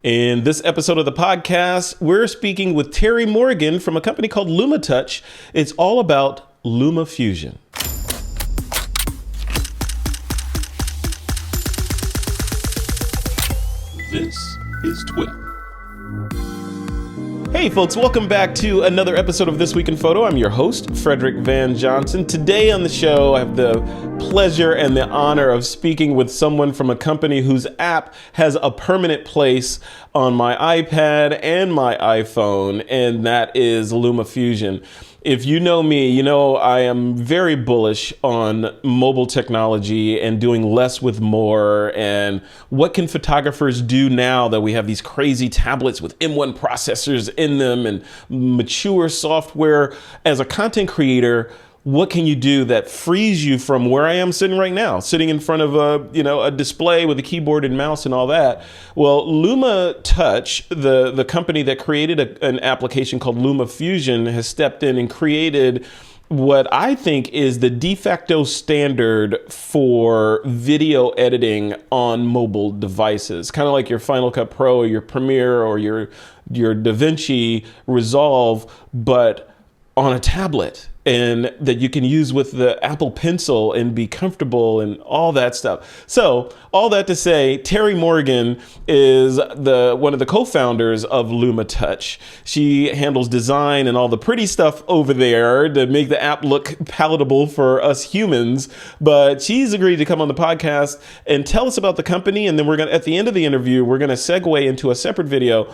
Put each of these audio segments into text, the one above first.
In this episode of the podcast, we're speaking with Terri Morgan from a company called LumaTouch. It's all about Lumafusion. This is TWiP. Hey folks, welcome back to another episode of This Week in Photo. I'm your host, Frederick Van Johnson. Today on the show, I have the pleasure and the honor of speaking with someone from a company whose app has a permanent place on my iPad and my iPhone, and that is Lumafusion. If you know me, you know I am very bullish on mobile technology and doing less with more. And what can photographers do now that we have these crazy tablets with M1 processors in them and mature software? As a content creator, what can you do that frees you from where I am sitting right now, sitting in front of a display with a keyboard and mouse and all that? Well, LumaTouch, the company that created an application called Lumafusion, has stepped in and created what I think is the de facto standard for video editing on mobile devices, kind of like your Final Cut Pro or your Premiere or your DaVinci Resolve, but on a tablet, and that you can use with the Apple Pencil and be comfortable and all that stuff. So all that to say, Terri Morgan is one of the co-founders of LumaTouch. She handles design and all the pretty stuff over there to make the app look palatable for us humans. But she's agreed to come on the podcast and tell us about the company. And then at the end of the interview, we're going to segue into a separate video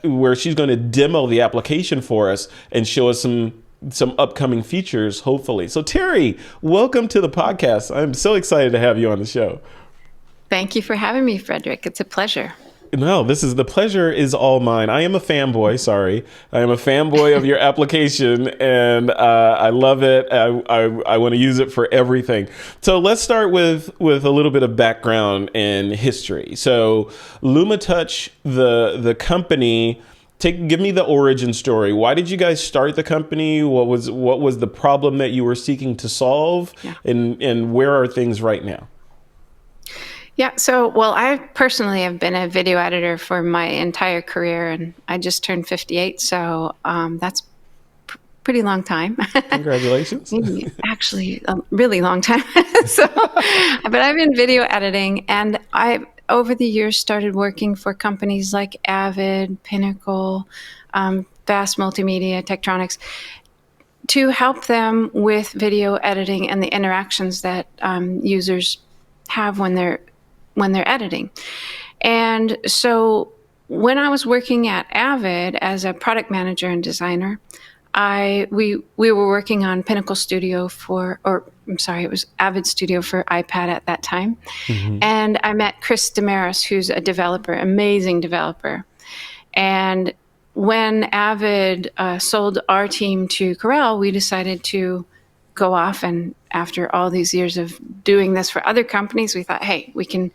where she's going to demo the application for us and show us some upcoming features, hopefully. So Terri, welcome to the podcast. I'm so excited to have you on the show. Thank you for having me, Frederick. It's a pleasure. No, the pleasure is all mine. I am a fanboy, sorry. I am a fanboy of your application, and I love it. I want to use it for everything. So let's start with a little bit of background and history. So LumaTouch, the company, give me the origin story. Why did you guys start the company? What was the problem that you were seeking to solve? Yeah. And where are things right now? Yeah, I personally have been a video editor for my entire career, and I just turned 58, so that's pretty long time. Congratulations. Actually, a really long time. But I've been video editing, and over the years started working for companies like Avid, Pinnacle, Vast Multimedia, Tektronix, to help them with video editing and the interactions that users have when they're editing. And so when I was working at Avid as a product manager and designer, we were working on Pinnacle Studio it was Avid Studio for iPad at that time. Mm-hmm. And I met Chris Damaris, who's a developer, amazing developer. And when Avid sold our team to Corel, we decided to go off, and after all these years of doing this for other companies, we thought, hey, we can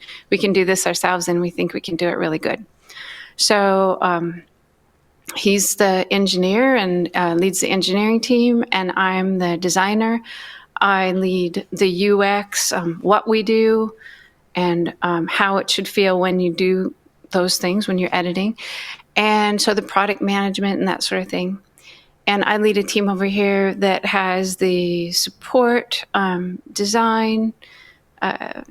do this ourselves, and we think we can do it really good. So he's the engineer and leads the engineering team, and I'm the designer. I lead the UX, what we do, and how it should feel when you do those things when you're editing, and so the product management and that sort of thing. And I lead a team over here that has the support, design,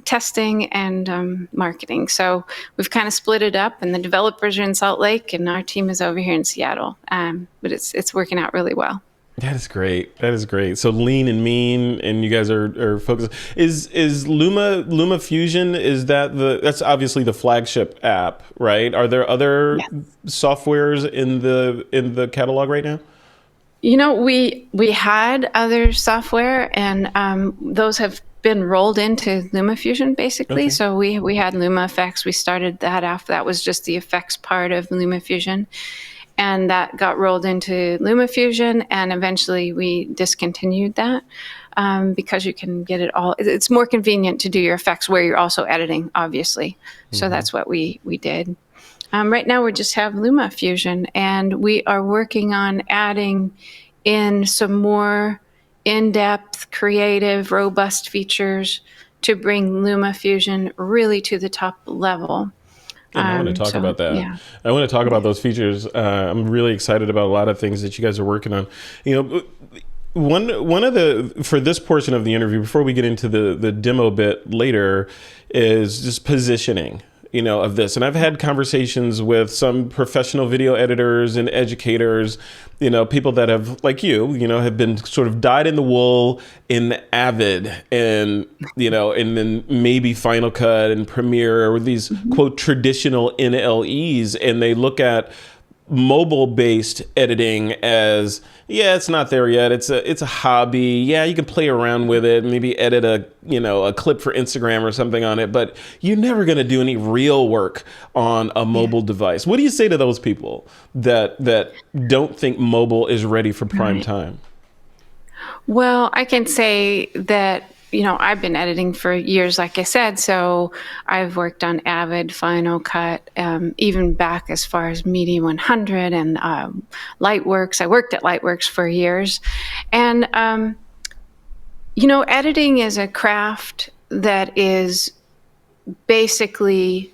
testing, and marketing. So we've kind of split it up, and the developers are in Salt Lake, and our team is over here in Seattle. But it's working out really well. That is great. So lean and mean, and you guys are focused. Is Lumafusion, that's obviously the flagship app, right? Are there other softwares in the catalog right now? You know, we had other software, and those have been rolled into Lumafusion, basically. Okay. So we had Luma Effects. We started that off. That was just the effects part of Lumafusion. And that got rolled into Lumafusion, and eventually we discontinued that because you can get it all. It's more convenient to do your effects where you're also editing, obviously. Mm-hmm. So that's what we did. Right now we just have Lumafusion, and we are working on adding in some more in-depth, creative, robust features to bring Lumafusion really to the top level. And I want to talk about that. Yeah. I want to talk about those features. I'm really excited about a lot of things that you guys are working on. You know, one of the, for this portion of the interview, before we get into the demo bit later, is just positioning, you know, of this. And I've had conversations with some professional video editors and educators, you know, people that have, like you know, have been sort of dyed in the wool in Avid and, you know, and then maybe Final Cut and Premiere, or these quote traditional NLEs, and they look at mobile-based editing as, yeah, it's not there yet. It's a hobby. Yeah, you can play around with it, maybe edit a clip for Instagram or something on it, but you're never going to do any real work on a mobile device. What do you say to those people that don't think mobile is ready for prime time? Well, I can say that, you know, I've been editing for years, like I said, so I've worked on Avid, Final Cut, even back as far as Media 100 and Lightworks. I worked at Lightworks for years. And, you know, editing is a craft that is basically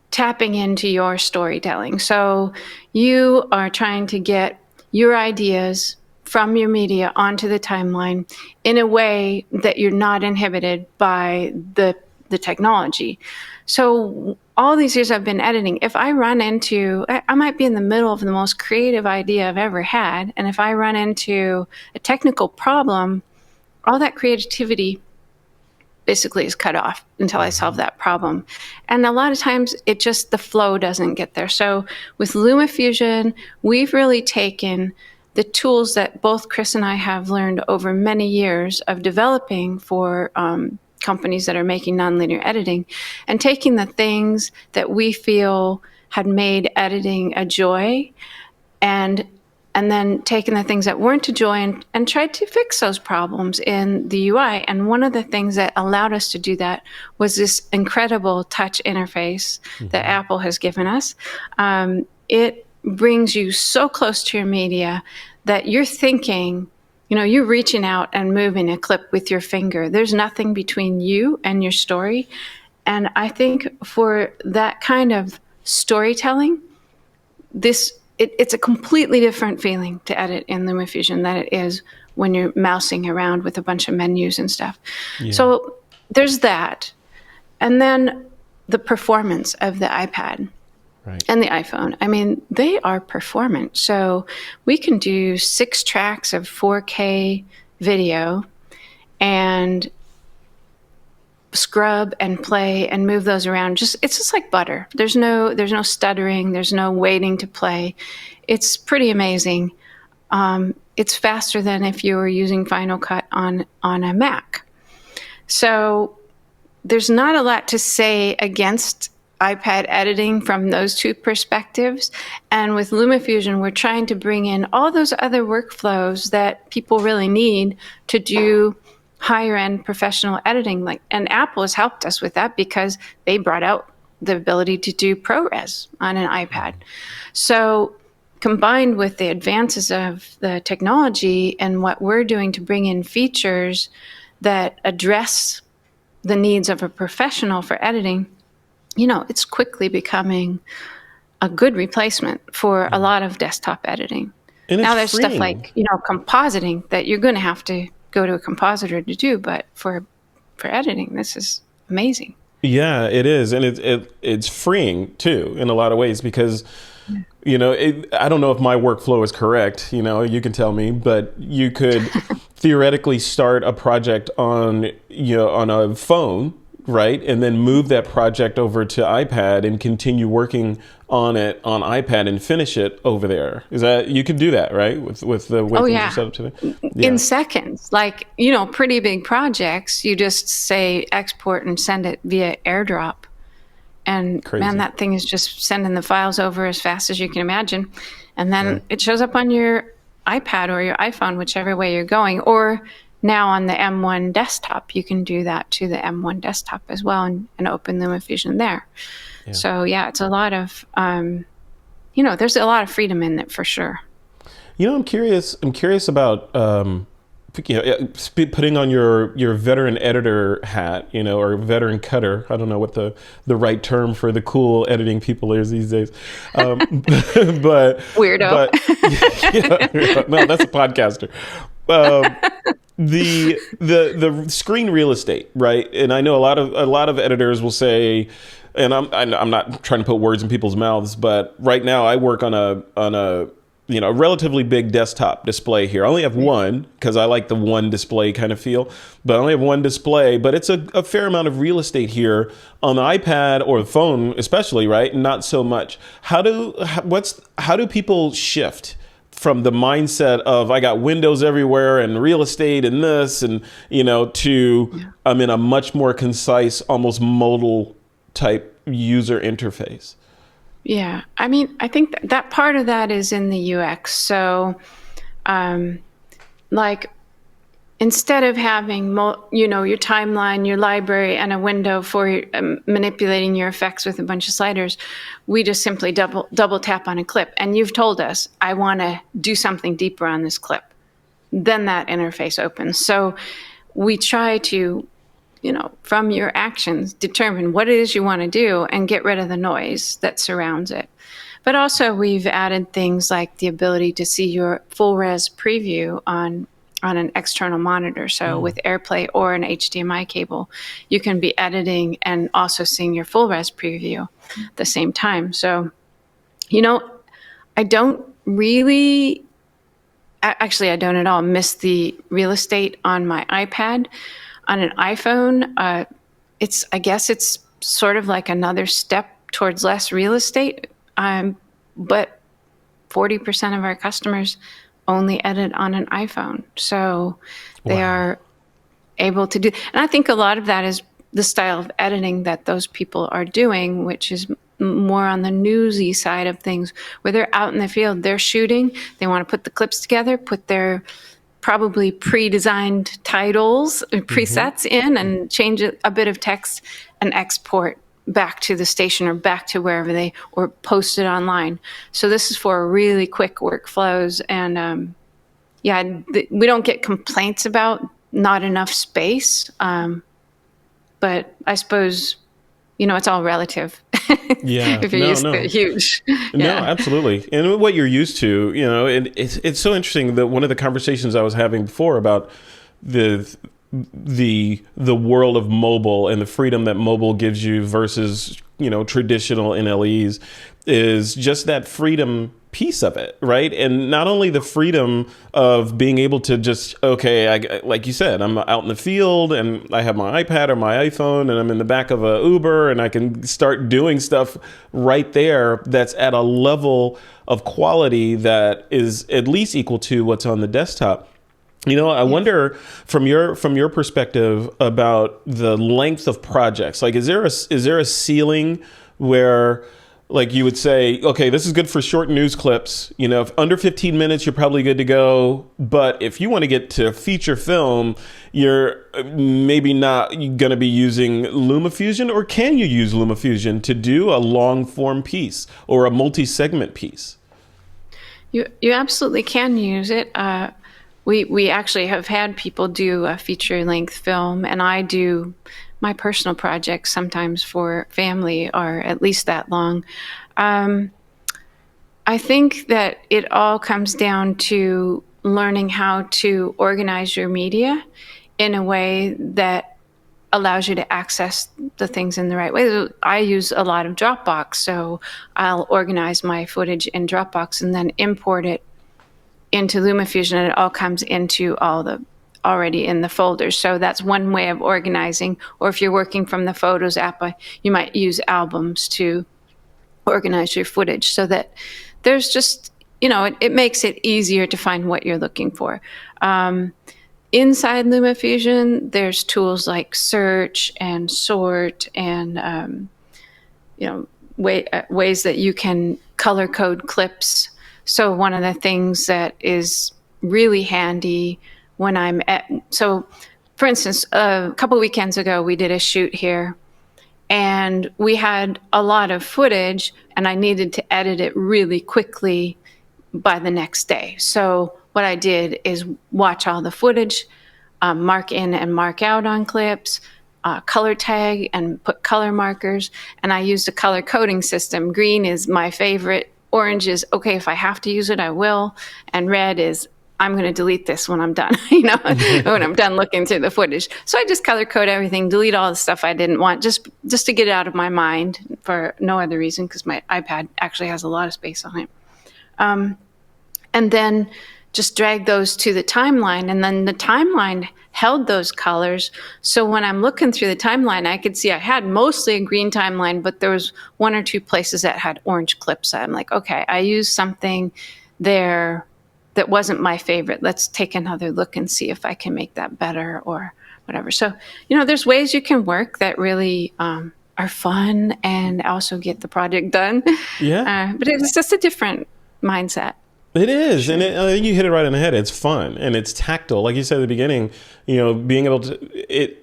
tapping into your storytelling. So you are trying to get your ideas from your media onto the timeline in a way that you're not inhibited by the technology. So all these years I've been editing, if I run into, I might be in the middle of the most creative idea I've ever had, and if I run into a technical problem, all that creativity basically is cut off until I solve that problem. And a lot of times it just, the flow doesn't get there. So with Lumafusion, we've really taken the tools that both Chris and I have learned over many years of developing for companies that are making nonlinear editing, and taking the things that we feel had made editing a joy, and then taking the things that weren't a joy and tried to fix those problems in the UI. And one of the things that allowed us to do that was this incredible touch interface that Apple has given us. It brings you so close to your media that you're thinking, you know, you're reaching out and moving a clip with your finger. There's nothing between you and your story. And I think for that kind of storytelling, it's a completely different feeling to edit in Lumafusion than it is when you're mousing around with a bunch of menus and stuff. Yeah. So there's that. And then the performance of the iPad. Right. And the iPhone. I mean, they are performant. So we can do 6 tracks of 4K video and scrub and play and move those around. It's just like butter. There's no stuttering. There's no waiting to play. It's pretty amazing. It's faster than if you were using Final Cut on a Mac. So there's not a lot to say against iPad editing from those two perspectives. And with Lumafusion, we're trying to bring in all those other workflows that people really need to do higher end professional editing. And Apple has helped us with that because they brought out the ability to do ProRes on an iPad. So combined with the advances of the technology and what we're doing to bring in features that address the needs of a professional for editing, you know, it's quickly becoming a good replacement for a lot of desktop editing. And now there's freeing stuff like, you know, compositing that you're going to have to go to a compositor to do, but for editing, this is amazing. Yeah, it is, and it's freeing too in a lot of ways because, you know, I don't know if my workflow is correct. You know, you can tell me, but you could theoretically start a project on a phone, right? And then move that project over to iPad and continue working on it on iPad and finish it over there. Is that, you can do that, right? With the way things are set up today? Yeah. In seconds. Like, you know, pretty big projects, you just say export and send it via AirDrop. And crazy. Man, that thing is just sending the files over as fast as you can imagine. And then it shows up on your iPad or your iPhone, whichever way you're going. Or now on the M1 desktop, you can do that to the M1 desktop as well and open Lumafusion there. Yeah. So yeah, it's a lot of, there's a lot of freedom in it for sure. You know, I'm curious about putting on your veteran editor hat, or veteran cutter. I don't know what the right term for the cool editing people is these days. But weirdo. No, that's a podcaster. The screen real estate, right? And I know a lot of editors will say, and I'm not trying to put words in people's mouths, but right now I work on a relatively big desktop display here. I only have one because I like the one display kind of feel, but I only have one display, but it's a fair amount of real estate here on the iPad or the phone, especially, right? Not so much. How do people shift from the mindset of I got windows everywhere and real estate and this and, to I'm in a much more concise, almost modal type user interface? Yeah, I mean, I think that part of that is in the UX. So, like, instead of having, your timeline, your library, and a window for manipulating your effects with a bunch of sliders, we just simply double tap on a clip. And you've told us, I want to do something deeper on this clip. Then that interface opens. So we try to, from your actions, determine what it is you want to do and get rid of the noise that surrounds it. But also we've added things like the ability to see your full res preview on an external monitor. So with AirPlay or an HDMI cable, you can be editing and also seeing your full res preview at the same time. So, I don't really, actually I don't at all miss the real estate on my iPad. On an iPhone, I guess it's sort of like another step towards less real estate. But 40% of our customers only edit on an iPhone. So they are able to do, and I think a lot of that is the style of editing that those people are doing, which is more on the newsy side of things, where they're out in the field, they're shooting, they want to put the clips together, put their probably pre-designed titles, presets in, and change a bit of text and export back to the station or back to wherever or post it online. So this is for really quick workflows. And we don't get complaints about not enough space. But I suppose, it's all relative. Yeah. If you're used to it, huge. No, absolutely. And what you're used to, it's so interesting that one of the conversations I was having before about the world of mobile and the freedom that mobile gives you versus, traditional NLEs is just that freedom piece of it, right? And not only the freedom of being able to just, like you said, I'm out in the field and I have my iPad or my iPhone and I'm in the back of a Uber and I can start doing stuff right there that's at a level of quality that is at least equal to what's on the desktop. I wonder from your perspective about the length of projects. Like, is there a ceiling where, like, you would say, okay, this is good for short news clips. If under 15 minutes, you're probably good to go. But if you want to get to feature film, you're maybe not going to be using Lumafusion, or can you use Lumafusion to do a long form piece or a multi-segment piece? You absolutely can use it. We actually have had people do a feature-length film, and I do my personal projects sometimes for family are at least that long. I think that it all comes down to learning how to organize your media in a way that allows you to access the things in the right way. I use a lot of Dropbox, so I'll organize my footage in Dropbox and then import it into Lumafusion, and it all comes into already in the folders. So that's one way of organizing. Or if you're working from the Photos app, you might use albums to organize your footage so that there's just, it makes it easier to find what you're looking for. Inside Lumafusion, there's tools like search and sort and, ways that you can color code clips. So one of the things that is really handy when for instance, a couple weekends ago, we did a shoot here and we had a lot of footage and I needed to edit it really quickly by the next day. So what I did is watch all the footage, mark in and mark out on clips, color tag and put color markers. And I used a color coding system. Green is my favorite. Orange is, okay, if I have to use it, I will. And red is, I'm going to delete this when I'm done, when I'm done looking through the footage. So I just color code everything, delete all the stuff I didn't want, just to get it out of my mind for no other reason, because my iPad actually has a lot of space on it. And then just drag those to the timeline. And then the timeline held those colors. So when I'm looking through the timeline, I could see I had mostly a green timeline, but there was one or two places that had orange clips. I'm like, okay, I used something there that wasn't my favorite. Let's take another look and see if I can make that better or whatever. So, there's ways you can work that really are fun and also get the project done. Yeah. But it's just a different mindset. It is. Sure. And I think you hit it right on the head. It's fun and it's tactile. Like you said at the beginning, being able to,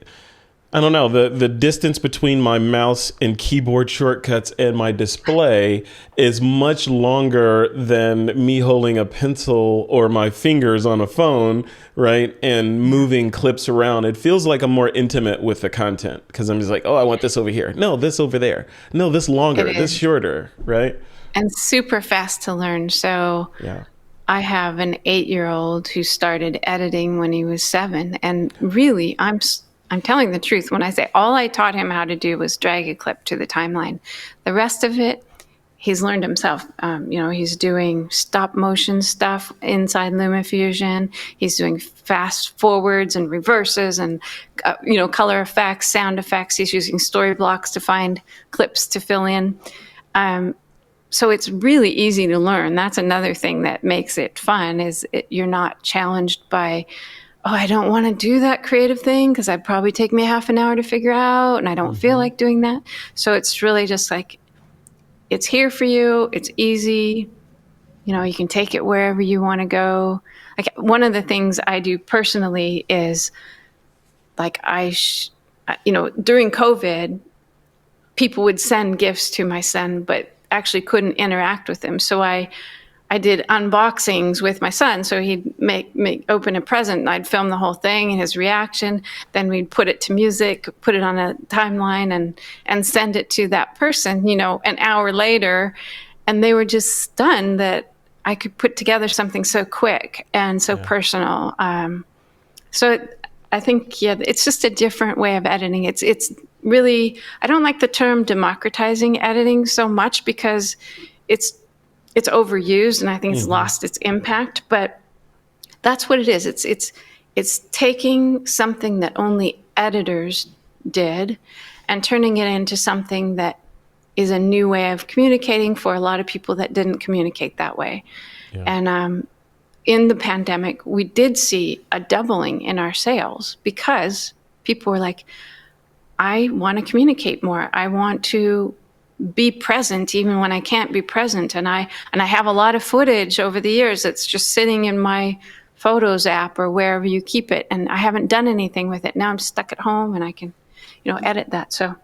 I don't know, the distance between my mouse and keyboard shortcuts and my display is much longer than me holding a pencil or my fingers on a phone, right? And moving clips around. It feels like I'm more intimate with the content because I'm just like, oh, I want this over here. No, this over there. No, this longer, this shorter, right? And super fast to learn. So yeah. I have an 8-year-old who started editing when he was 7. And really, I'm telling the truth when I say all I taught him how to do was drag a clip to the timeline. The rest of it, he's learned himself. He's doing stop motion stuff inside Lumafusion. He's doing fast forwards and reverses and, color effects, sound effects. He's using story blocks to find clips to fill in. So it's really easy to learn. That's another thing that makes it fun is you're not challenged by, oh, I don't want to do that creative thing because it'd probably take me half an hour to figure out and I don't feel like doing that. So it's really just like, it's here for you. It's easy. You can take it wherever you want to go. Like one of the things I do personally is like during COVID, people would send gifts to my son, but actually couldn't interact with him. So I did unboxings with my son. So he'd open a present and I'd film the whole thing and his reaction. Then we'd put it to music, put it on a timeline and send it to that person, an hour later. And they were just stunned that I could put together something so quick and so personal. I think, it's just a different way of editing. It's really, I don't like the term democratizing editing so much because it's overused and I think it's lost its impact, but that's what it is. It's taking something that only editors did and turning it into something that is a new way of communicating for a lot of people that didn't communicate that way. Yeah. And in the pandemic, we did see a doubling in our sales because people were like, I want to communicate more. I want to be present even when I can't be present. And I have a lot of footage over the years that's just sitting in my Photos app or wherever you keep it. And I haven't done anything with it. Now I'm stuck at home and I can, edit that. So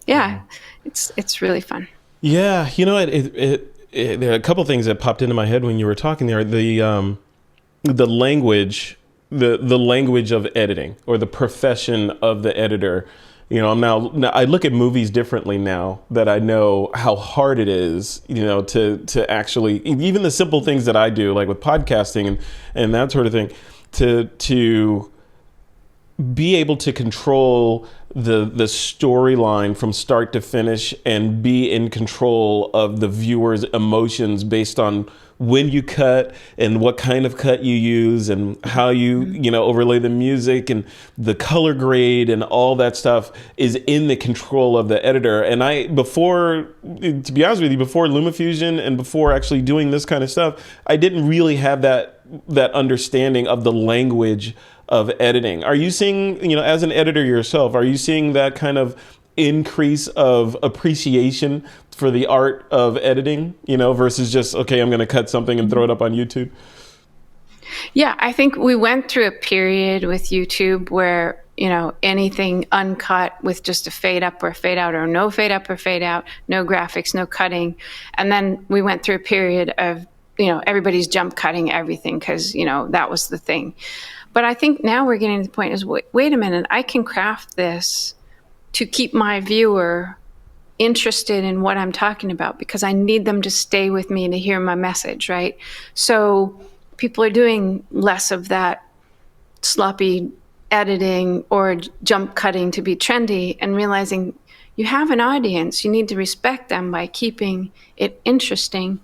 it's really fun. Yeah. There are a couple things that popped into my head when you were talking there. The language of editing or the profession of the editor. Now I look at movies differently now that I know how hard it is, to actually, even the simple things that I do, like with podcasting and that sort of thing, to be able to control the storyline from start to finish and be in control of the viewer's emotions based on when you cut and what kind of cut you use and how you overlay the music and the color grade and all that stuff is in the control of the editor. And to be honest with you, before Lumafusion and before actually doing this kind of stuff, I didn't really have that understanding of the language of editing. Are you seeing, as an editor yourself, are you seeing that kind of increase of appreciation for the art of editing, versus just, okay, I'm going to cut something and throw it up on YouTube? Yeah, I think we went through a period with YouTube where, anything uncut with just a fade up or a fade out or no fade up or fade out, no graphics, no cutting. And then we went through a period of everybody's jump cutting everything because, that was the thing. But I think now we're getting to the point is, wait a minute, I can craft this to keep my viewer interested in what I'm talking about because I need them to stay with me to hear my message, right? So people are doing less of that sloppy editing or jump cutting to be trendy and realizing you have an audience. You need to respect them by keeping it interesting,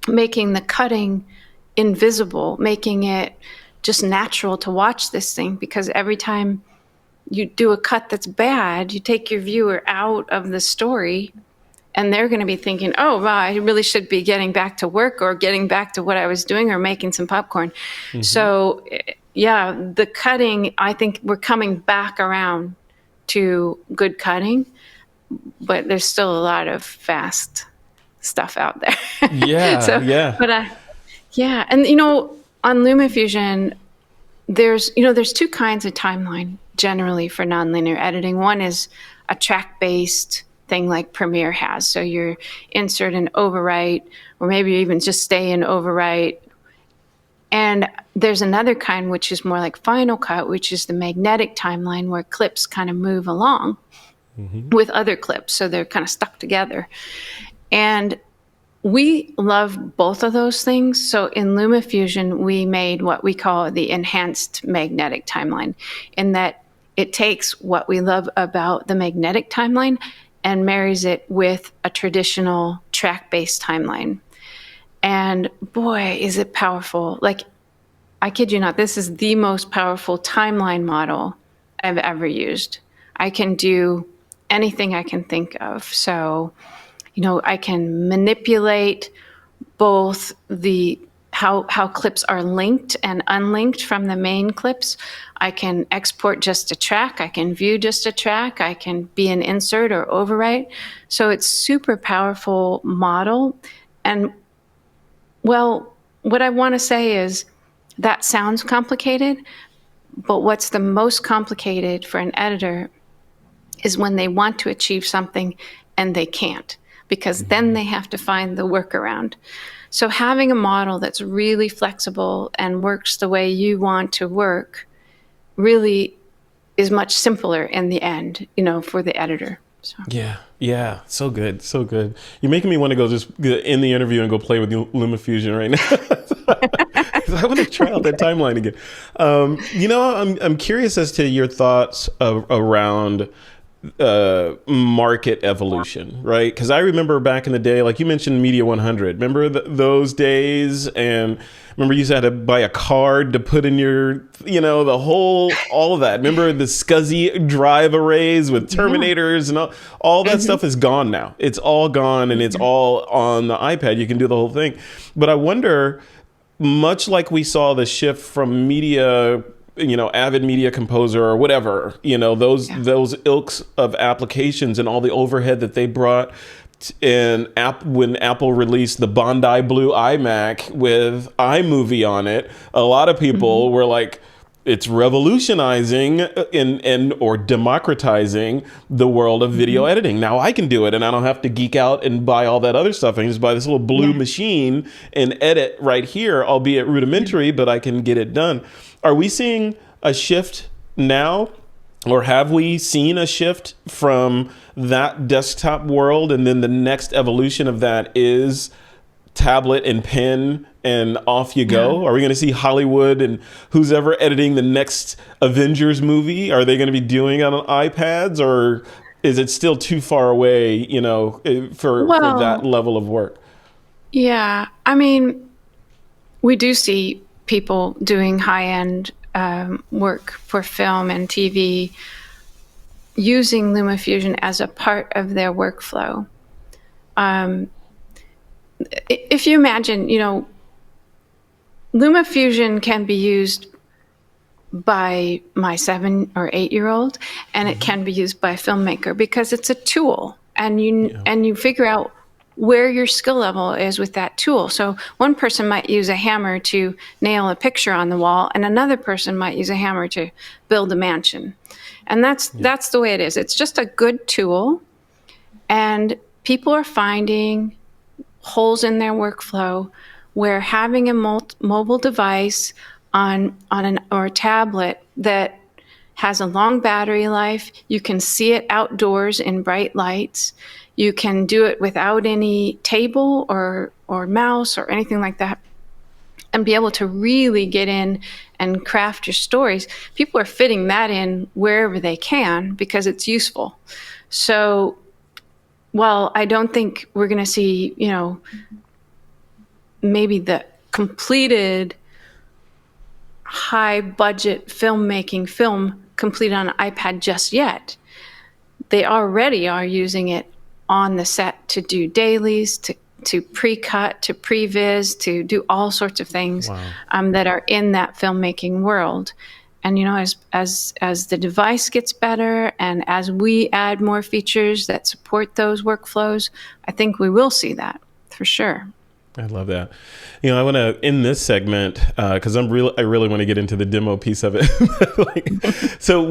making the cutting invisible, making it just natural to watch this thing, because every time you do a cut that's bad, you take your viewer out of the story and they're going to be thinking, oh, wow, I really should be getting back to work or getting back to what I was doing or making some popcorn. Mm-hmm. So, yeah, the cutting, I think we're coming back around to good cutting, but there's still a lot of fast stuff out there. Yeah, yeah. But yeah, and on Lumafusion, there's two kinds of timeline generally for nonlinear editing. One is a track-based thing like Premiere has. So you insert and overwrite, or maybe even just stay in overwrite. And there's another kind which is more like Final Cut, which is the magnetic timeline where clips kind of move along with other clips. So they're kind of stuck together. And we love both of those things. So in Lumafusion, we made what we call the enhanced magnetic timeline, in that it takes what we love about the magnetic timeline and marries it with a traditional track-based timeline. And boy, is it powerful. Like, I kid you not, this is the most powerful timeline model I've ever used. I can do anything I can think of. So, I can manipulate both how clips are linked and unlinked from the main clips. I can export just a track. I can view just a track. I can be an insert or overwrite. So it's super powerful model. And well, what I want to say is that sounds complicated, but what's the most complicated for an editor is when they want to achieve something and they can't, because then they have to find the workaround. So having a model that's really flexible and works the way you want to work really is much simpler in the end, for the editor. So. Yeah, so good, so good. You're making me want to go just in the interview and go play with Lumafusion right now. I want to try out that timeline again. I'm curious as to your thoughts around market evolution, right? Because I remember back in the day, like you mentioned Media 100. Remember those days? And remember you had to buy a card to put in your, all of that. Remember the SCSI drive arrays with Terminators and all that stuff is gone now. It's all gone and it's all on the iPad. You can do the whole thing. But I wonder, much like we saw the shift from media, Avid Media Composer or whatever, those ilks of applications and all the overhead that they brought. And when Apple released the Bondi Blue iMac with iMovie on it, a lot of people were like, it's revolutionizing or democratizing the world of video editing. Now I can do it and I don't have to geek out and buy all that other stuff. I can just buy this little blue machine and edit right here, albeit rudimentary, but I can get it done. Are we seeing a shift now, or have we seen a shift from that desktop world, and then the next evolution of that is tablet and pen and off you go? Are we going to see Hollywood and who's ever editing the next Avengers movie? Are they going to be doing it on iPads, or is it still too far away, for that level of work? Yeah, I mean, we do see people doing high-end work for film and TV using Lumafusion as a part of their workflow. If you imagine, Lumafusion can be used by my 7 or 8-year-old, and it can be used by a filmmaker because it's a tool, and you figure out where your skill level is with that tool. So one person might use a hammer to nail a picture on the wall, and another person might use a hammer to build a mansion. And that's the way it is. It's just a good tool, and people are finding holes in their workflow where having a mobile device or a tablet that has a long battery life, you can see it outdoors in bright lights, you can do it without any table or mouse or anything like that, and be able to really get in and craft your stories. People are fitting that in wherever they can because it's useful. So while I don't think we're going to see, maybe the completed high budget filmmaking film complete on an iPad just yet, they already are using it on the set to do dailies, to pre-cut, to previs, to do all sorts of things. Wow. That are in that filmmaking world. And as the device gets better and as we add more features that support those workflows, I think we will see that for sure. I love that. I want to end this segment because I really want to get into the demo piece of it. So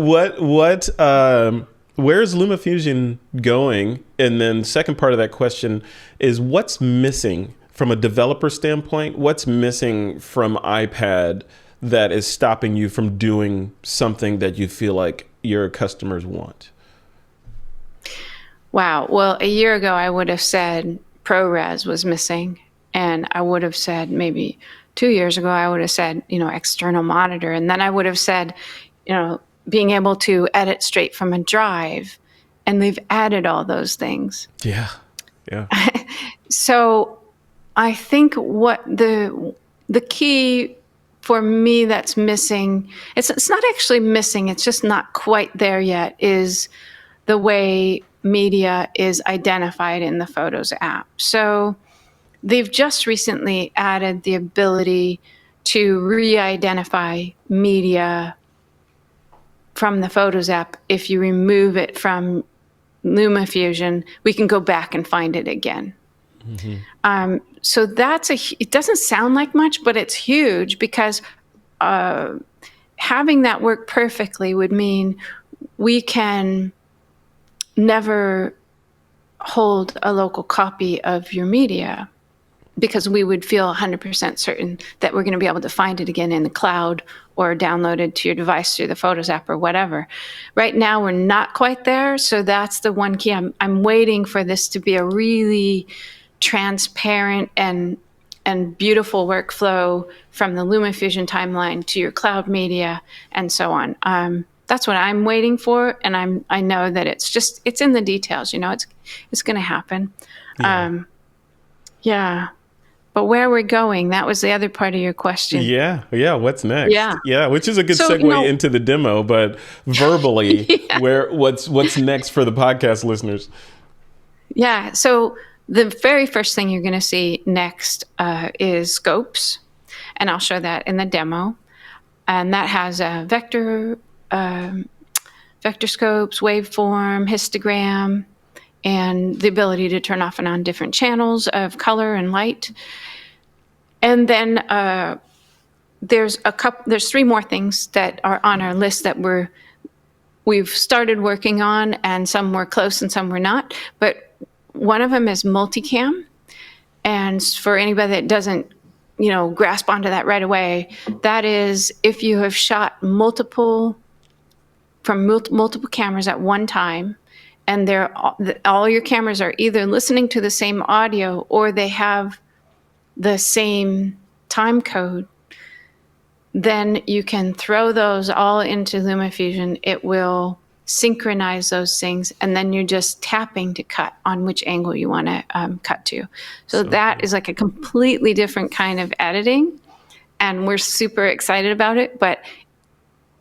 where's Lumafusion going? And then second part of that question is, what's missing from a developer standpoint? What's missing from iPad that is stopping you from doing something that you feel like your customers want? Wow. Well, a year ago, I would have said ProRes was missing. And I would have said maybe 2 years ago, I would have said, external monitor. And then I would have said, being able to edit straight from a drive. And they've added all those things. Yeah. So I think what the key for me that's missing, it's not actually missing, it's just not quite there yet, is the way media is identified in the Photos app. So they've just recently added the ability to re-identify media from the Photos app. If you remove it from Lumafusion, we can go back and find it again. Mm-hmm. So it doesn't sound like much, but it's huge because having that work perfectly would mean we can never hold a local copy of your media, because we would feel 100% certain that we're going to be able to find it again in the cloud or downloaded to your device through the Photos app or whatever. Right now, we're not quite there, so that's the one key. I'm waiting for this to be a really transparent and beautiful workflow from the Lumafusion timeline to your cloud media and so on. That's what I'm waiting for, and I know that it's in the details. It's going to happen. Yeah. But where we're going, that was the other part of your question. Yeah. What's next? Yeah. Which is a good segue into the demo, but verbally, what's next for the podcast listeners? Yeah. So the very first thing you're going to see next is scopes, and I'll show that in the demo. And that has a vector scopes, waveform, histogram, and the ability to turn off and on different channels of color and light. And then there's 3 more things that are on our list that we've started working on, and some we're close and some we're not. But one of them is Multicam. And for anybody that doesn't, grasp onto that right away, that is if you have shot multiple cameras at one time, and all your cameras are either listening to the same audio or they have the same time code, then you can throw those all into Lumafusion. It will synchronize those things, and then you're just tapping to cut on which angle you want to cut to. So that is like a completely different kind of editing, and we're super excited about it. But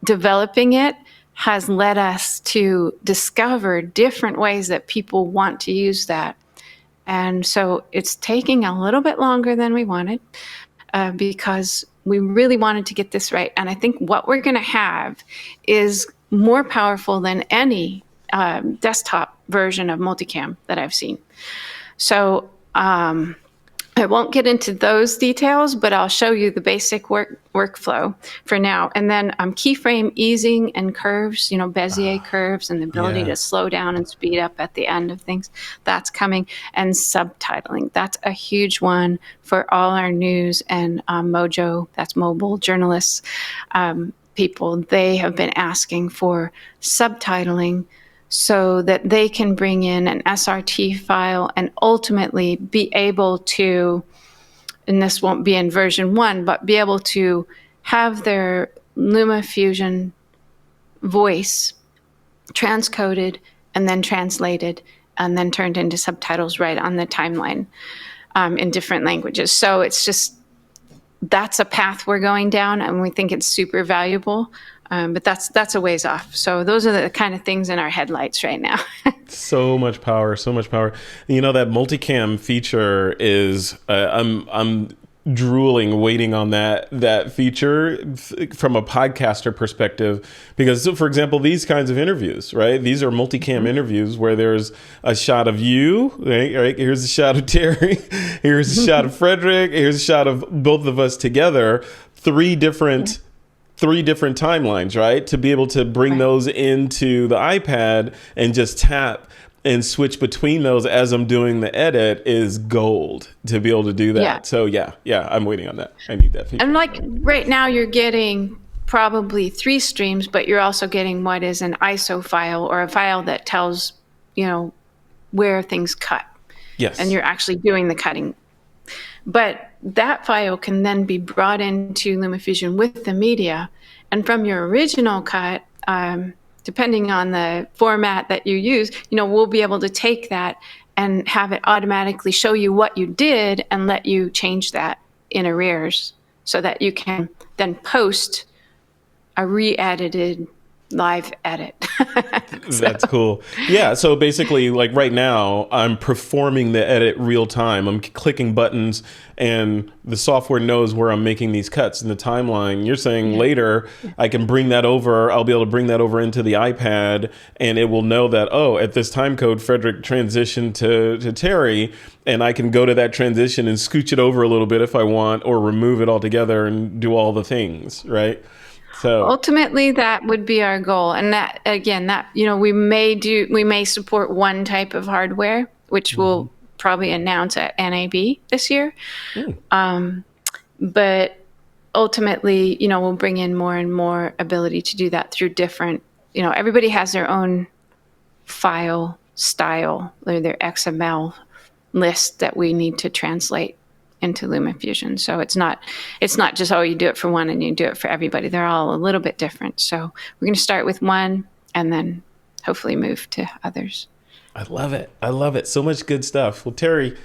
developing it has led us to discover different ways that people want to use that. And so it's taking a little bit longer than we wanted because we really wanted to get this right. And I think what we're going to have is more powerful than any desktop version of Multicam that I've seen. So I won't get into those details, but I'll show you the basic workflow for now. And then keyframe easing and curves, Bezier curves and the ability to slow down and speed up at the end of things. That's coming. And subtitling. That's a huge one for all our news and Mojo, that's mobile journalists, people. They have been asking for subtitling so that they can bring in an SRT file and ultimately be able to, and this won't be in version 1, but be able to have their Lumafusion voice transcoded and then translated and then turned into subtitles right on the timeline in different languages. So it's just, that's a path we're going down, and we think it's super valuable. But that's a ways off. So those are the kind of things in our headlights right now. So much power, so much power. That multicam feature is, I'm drooling, waiting on that feature from a podcaster perspective. Because, so for example, these kinds of interviews, right? These are multicam interviews where there's a shot of you, right? Here's a shot of Terri. Here's a shot of Frederick. Here's a shot of both of us together. Three different timelines, right? To be able to bring those into the iPad and just tap and switch between those as I'm doing the edit is gold to be able to do that. Yeah. So yeah, I'm waiting on that. I need that feature. And like right now you're getting probably 3 streams, but you're also getting what is an ISO file or a file that tells, where things cut. Yes. And you're actually doing the cutting. But that file can then be brought into Lumafusion with the media. And from your original cut, depending on the format that you use, we'll be able to take that and have it automatically show you what you did and let you change that in arrears so that you can then post a re-edited live edit. That's cool. Yeah. So basically, like right now, I'm performing the edit real time. I'm clicking buttons and the software knows where I'm making these cuts in the timeline. You're saying later I can bring that over. I'll be able to bring that over into the iPad and it will know that, at this time code, Frederick transitioned to Terri, and I can go to that transition and scooch it over a little bit if I want, or remove it altogether and do all the things, right? So ultimately, that would be our goal. And that, again, we may support one type of hardware, which we'll probably announce at NAB this year. But ultimately, we'll bring in more and more ability to do that through different, everybody has their own file style or their XML list that we need to translate into Lumafusion. So it's not just, you do it for one and you do it for everybody. They're all a little bit different. So we're going to start with one and then hopefully move to others. I love it. So much good stuff. Well, Terri,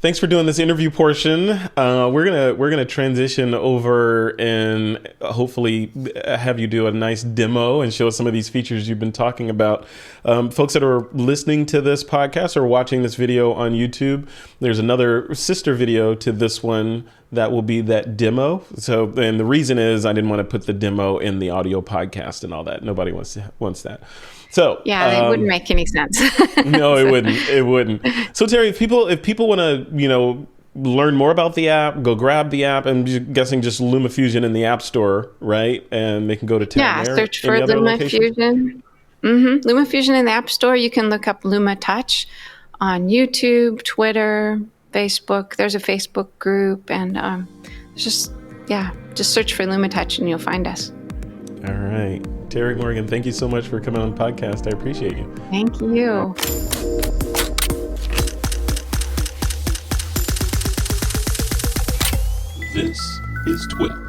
thanks for doing this interview portion. We're gonna transition over and hopefully have you do a nice demo and show us some of these features you've been talking about. Folks that are listening to this podcast or watching this video on YouTube, there's another sister video to this one that will be that demo. So, and the reason is I didn't want to put the demo in the audio podcast and all that. Nobody wants that. So yeah, it wouldn't make any sense. No, it wouldn't. So Terri, if people want to, learn more about the app, go grab the app. I'm guessing just Lumafusion in the App Store, right? And they can go to town there. Search for Lumafusion. Lumafusion in the App Store. You can look up LumaTouch on YouTube, Twitter, Facebook. There's a Facebook group, and just search for LumaTouch and you'll find us. All right. Terri Morgan, thank you so much for coming on the podcast. I appreciate you. Thank you. This is TWiP.